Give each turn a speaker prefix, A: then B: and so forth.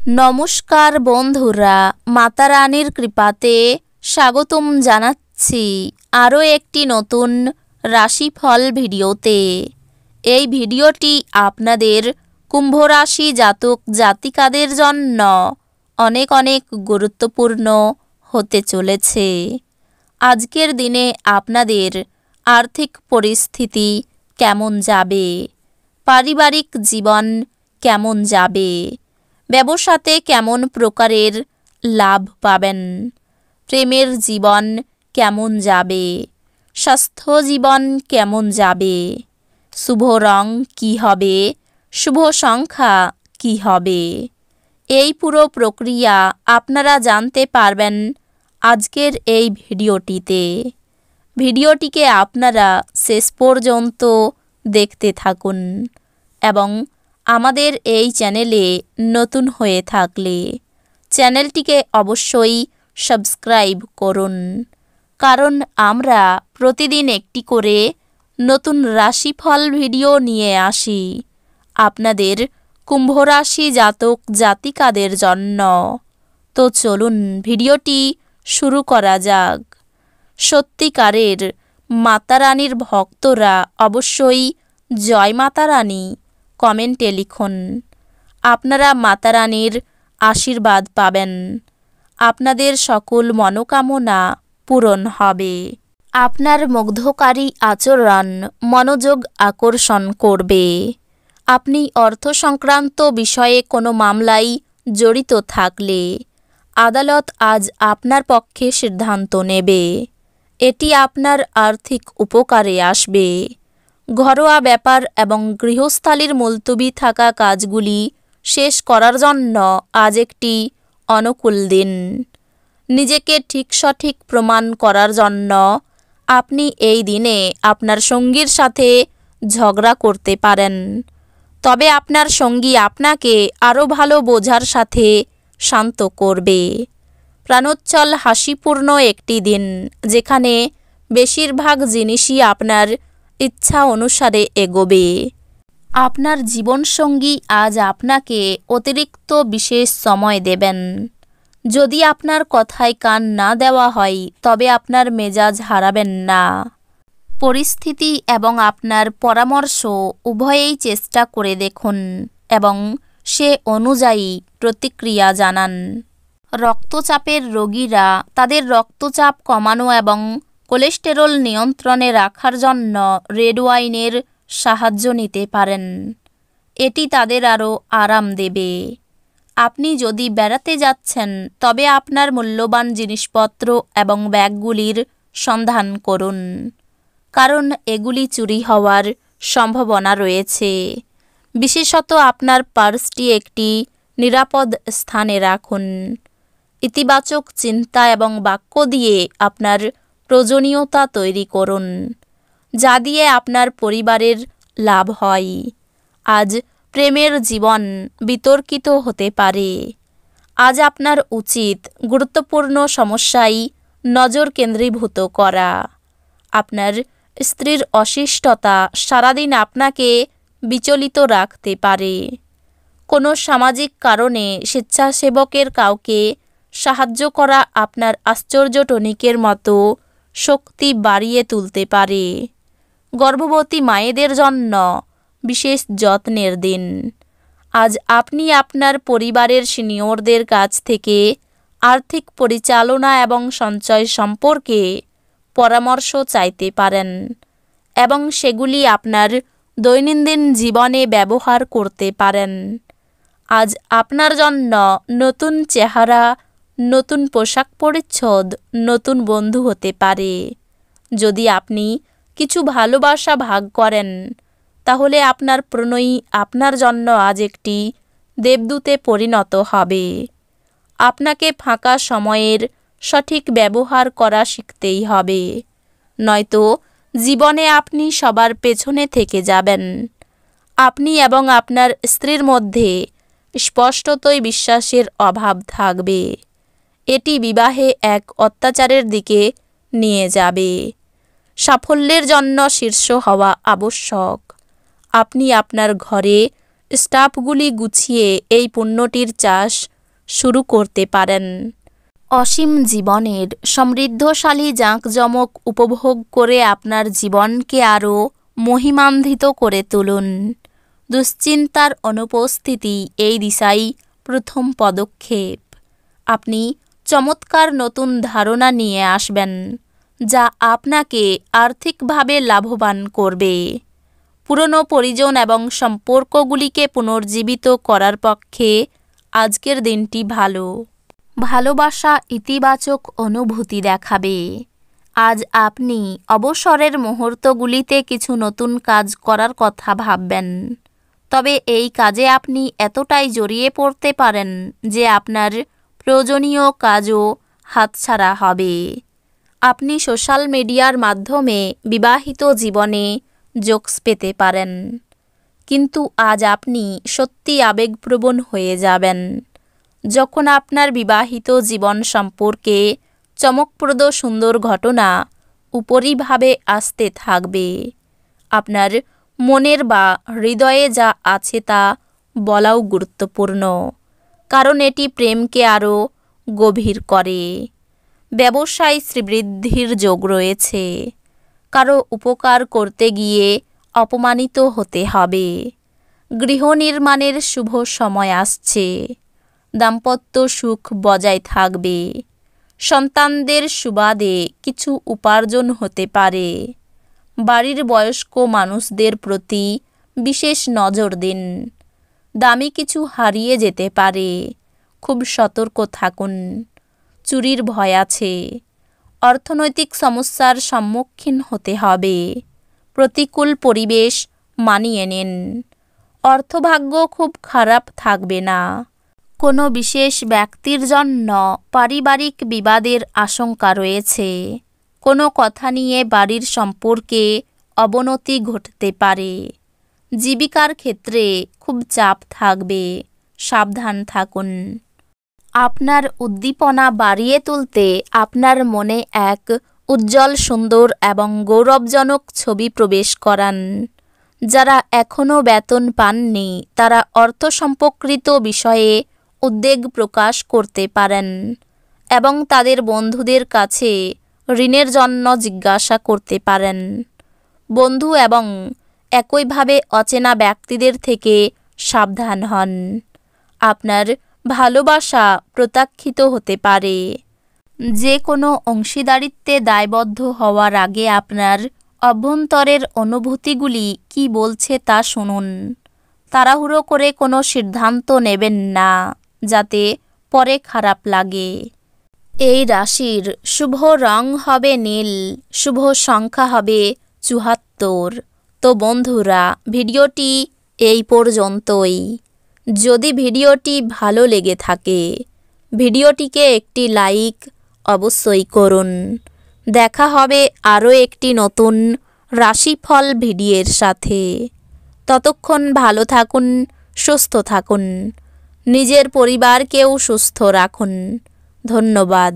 A: নমস্কার বন্ধুরা, মাতা রানীর কৃপাতে স্বাগতম জানাচ্ছি আরও একটি নতুন রাশিফল ভিডিওতে। এই ভিডিওটি আপনাদের কুম্ভ রাশি জাতক জাতিকাদের জন্য অনেক অনেক গুরুত্বপূর্ণ হতে চলেছে। আজকের দিনে আপনাদের আর্থিক পরিস্থিতি কেমন যাবে, পারিবারিক জীবন কেমন যাবে, ব্যবসাতে কেমন প্রকারের লাভ পাবেন, প্রেমের জীবন কেমন যাবে, স্বাস্থ্য জীবন কেমন যাবে, শুভ রং কী হবে, শুভ সংখ্যা কী হবে, এই পুরো প্রক্রিয়া আপনারা জানতে পারবেন আজকের এই ভিডিওটিতে। ভিডিওটিকে আপনারা শেষ পর্যন্ত দেখতে থাকুন এবং আমাদের এই চ্যানেলে নতুন হয়ে থাকলে চ্যানেলটিকে অবশ্যই সাবস্ক্রাইব করুন, কারণ আমরা প্রতিদিন একটি করে নতুন রাশিফল ভিডিও নিয়ে আসি আপনাদের কুম্ভ রাশি জাতক জাতিকাদের জন্য। তো চলুন ভিডিওটি শুরু করা যাক। সত্যিকারের মাতা রানীর ভক্তরা অবশ্যই জয় মাতা রানী কমেন্টে লিখুন। আপনারা মাতা রানীর আশীর্বাদ পাবেন, আপনাদের সকল মনোকামনা পূরণ হবে। আপনার মুগ্ধকারী আচরণ মনোযোগ আকর্ষণ করবে। আপনি অর্থ সংক্রান্ত বিষয়ে কোনো মামলায় জড়িত থাকলে আদালত আজ আপনার পক্ষে সিদ্ধান্ত নেবে। এটি আপনার আর্থিক উপকারে আসবে। ঘরোয়া ব্যাপার এবং গৃহস্থালির মুলতবি থাকা কাজগুলি শেষ করার জন্য আজ একটি অনুকূল দিন। নিজেকে ঠিক সঠিক প্রমাণ করার জন্য আপনি এই দিনে আপনার সঙ্গীর সাথে ঝগড়া করতে পারেন, তবে আপনার সঙ্গী আপনাকে আরও ভালো বোঝার সাথে শান্ত করবে। প্রাণোচ্ছল হাসিপূর্ণ একটি দিন, যেখানে বেশিরভাগ জিনিসই আপনার ইচ্ছা অনুসারে এগোবে। আপনার জীবনসঙ্গী আজ আপনাকে অতিরিক্ত বিশেষ সময় দেবেন। যদি আপনার কথায় কান না দেওয়া হয় তবে আপনার মেজাজ হারাবেন না। পরিস্থিতি এবং আপনার পরামর্শ উভয়েই চেষ্টা করে দেখুন এবং সে অনুযায়ী প্রতিক্রিয়া জানান। রক্তচাপের রোগীরা তাদের রক্তচাপ কমানো এবং কোলেস্টেরল নিয়ন্ত্রণে রাখার জন্য রেড ওয়াইনের সাহায্য নিতে পারেন। এটি তাদের আরও আরাম দেবে। আপনি যদি বেড়াতে যাচ্ছেন তবে আপনার মূল্যবান জিনিসপত্র এবং ব্যাগগুলির সন্ধান করুন, কারণ এগুলি চুরি হওয়ার সম্ভাবনা রয়েছে। বিশেষত আপনার পার্সটি একটি নিরাপদ স্থানে রাখুন। ইতিবাচক চিন্তা এবং বাক্য দিয়ে আপনার প্রয়োজনীয়তা তৈরি করুন, যা দিয়ে আপনার পরিবারের লাভ হয়। আজ প্রেমের জীবন বিতর্কিত হতে পারে। আজ আপনার উচিত গুরুত্বপূর্ণ সমস্যায় নজর কেন্দ্রীভূত করা। আপনার স্ত্রীর অশিষ্টতা সারাদিন আপনাকে বিচলিত রাখতে পারে। কোনো সামাজিক কারণে স্বেচ্ছাসেবকের কাউকে সাহায্য করা আপনার আশ্চর্য টনিকের মতো শক্তি বাড়িয়ে তুলতে পারে। গর্ভবতী মায়েদের জন্য বিশেষ যত্নের দিন। আজ আপনি আপনার পরিবারের সিনিয়রদের কাছ থেকে আর্থিক পরিচালনা এবং সঞ্চয় সম্পর্কে পরামর্শ চাইতে পারেন এবং সেগুলি আপনার দৈনন্দিন জীবনে ব্যবহার করতে পারেন। আজ আপনার জন্য নতুন চেহারা, নতুন পোশাক পরিচ্ছদ, নতুন বন্ধু হতে পারে। যদি আপনি কিছু ভালোবাসা ভাগ করেন তাহলে আপনার প্রণয়ী আপনার জন্য আজ একটি দেবদূতে পরিণত হবে। আপনাকে ফাঁকা সময়ের সঠিক ব্যবহার করা শিখতেই হবে, নয়তো জীবনে আপনি সবার পেছনে থেকে যাবেন। আপনি এবং আপনার স্ত্রীর মধ্যে স্পষ্টতই বিশ্বাসের অভাব থাকবে। এটি বিবাহে এক অত্যাচারের দিকে নিয়ে যাবে। সাফল্যের জন্য শীর্ষ হওয়া আবশ্যক। আপনি আপনার ঘরে স্টাফগুলি গুছিয়ে এই পণ্যটির চাষ শুরু করতে পারেন। অসীম জীবনের সমৃদ্ধশালী জাঁকজমক উপভোগ করে আপনার জীবনকে আরও মহিমান্বিত করে তুলুন। দুশ্চিন্তার অনুপস্থিতি এই দিশায় প্রথম পদক্ষেপ। আপনি চমৎকার নতুন ধারণা নিয়ে আসবেন, যা আপনাকে আর্থিকভাবে লাভবান করবে। পুরনো পরিজন এবং সম্পর্কগুলিকে পুনর্জীবিত করার পক্ষে আজকের দিনটি ভালো। ভালোবাসা ইতিবাচক অনুভূতি দেখাবে। আজ আপনি অবসরের মুহূর্তগুলিতে কিছু নতুন কাজ করার কথা ভাববেন, তবে এই কাজে আপনি এতটাই জড়িয়ে পড়তে পারেন যে আপনার প্রয়োজনীয় কাজও হাতছাড়া হবে। আপনি সোশ্যাল মিডিয়ার মাধ্যমে বিবাহিত জীবনে জোকস পেতে পারেন, কিন্তু আজ আপনি সত্যি আবেগপ্রবণ হয়ে যাবেন যখন আপনার বিবাহিত জীবন সম্পর্কে চমকপ্রদ সুন্দর ঘটনা উপরিভাবে আসতে থাকবে। আপনার মনের বা হৃদয়ে যা আছে তা বলাও গুরুত্বপূর্ণ, কারণ এটি প্রেমকে আরও গভীর করে। ব্যবসায় শ্রীবৃদ্ধির যোগ রয়েছে। কারো উপকার করতে গিয়ে অপমানিত হতে হবে। গৃহ নির্মাণের শুভ সময় আসছে। দাম্পত্য সুখ বজায় থাকবে। সন্তানদের সুবাদে কিছু উপার্জন হতে পারে। বাড়ির বয়স্ক মানুষদের প্রতি বিশেষ নজর দিন। দামি কিছু হারিয়ে যেতে পারে, খুব সতর্ক থাকুন। চুরির ভয় আছে। অর্থনৈতিক সমস্যার সম্মুখীন হতে হবে। প্রতিকূল পরিবেশ মানিয়ে নিন। অর্থভাগ্য খুব খারাপ থাকবে না। কোনো বিশেষ ব্যক্তির জন্য পারিবারিক বিবাদের আশঙ্কা রয়েছে। কোনো কথা নিয়ে বাড়ির সম্পর্কে অবনতি ঘটতে পারে। জীবিকার ক্ষেত্রে খুব চাপ থাকবে, সাবধান থাকুন। আপনার উদ্দীপনা বাড়িয়ে তুলতে আপনার মনে এক উজ্জ্বল, সুন্দর এবং গৌরবজনক ছবি প্রবেশ করান। যারা এখনও বেতন পাননি তারা অর্থ সম্পর্কিত বিষয়ে উদ্বেগ প্রকাশ করতে পারেন এবং তাদের বন্ধুদের কাছে ঋণের জন্য জিজ্ঞাসা করতে পারেন। বন্ধু এবং একইভাবে অচেনা ব্যক্তিদের থেকে সাবধান হন। আপনার ভালোবাসা প্রত্যাখ্যাত হতে পারে। যে কোনো অংশীদারিত্বে দায়বদ্ধ হওয়ার আগে আপনার অভ্যন্তরের অনুভূতিগুলি কি বলছে তা শুনুন। তাড়াহুড়ো করে কোনো সিদ্ধান্ত নেবেন না, যাতে পরে খারাপ লাগে। এই রাশির শুভ রং হবে নীল, শুভ সংখ্যা হবে ৭৪। তো বন্ধুরা, ভিডিওটি এই পর্যন্তই। যদি ভিডিওটি ভালো লেগে থাকে ভিডিওটিকে একটি লাইক অবশ্যই করুন। দেখা হবে আরও একটি নতুন রাশিফল ভিডিওর সাথে। ততক্ষণ ভালো থাকুন, সুস্থ থাকুন, নিজের পরিবারকেও সুস্থ রাখুন। ধন্যবাদ।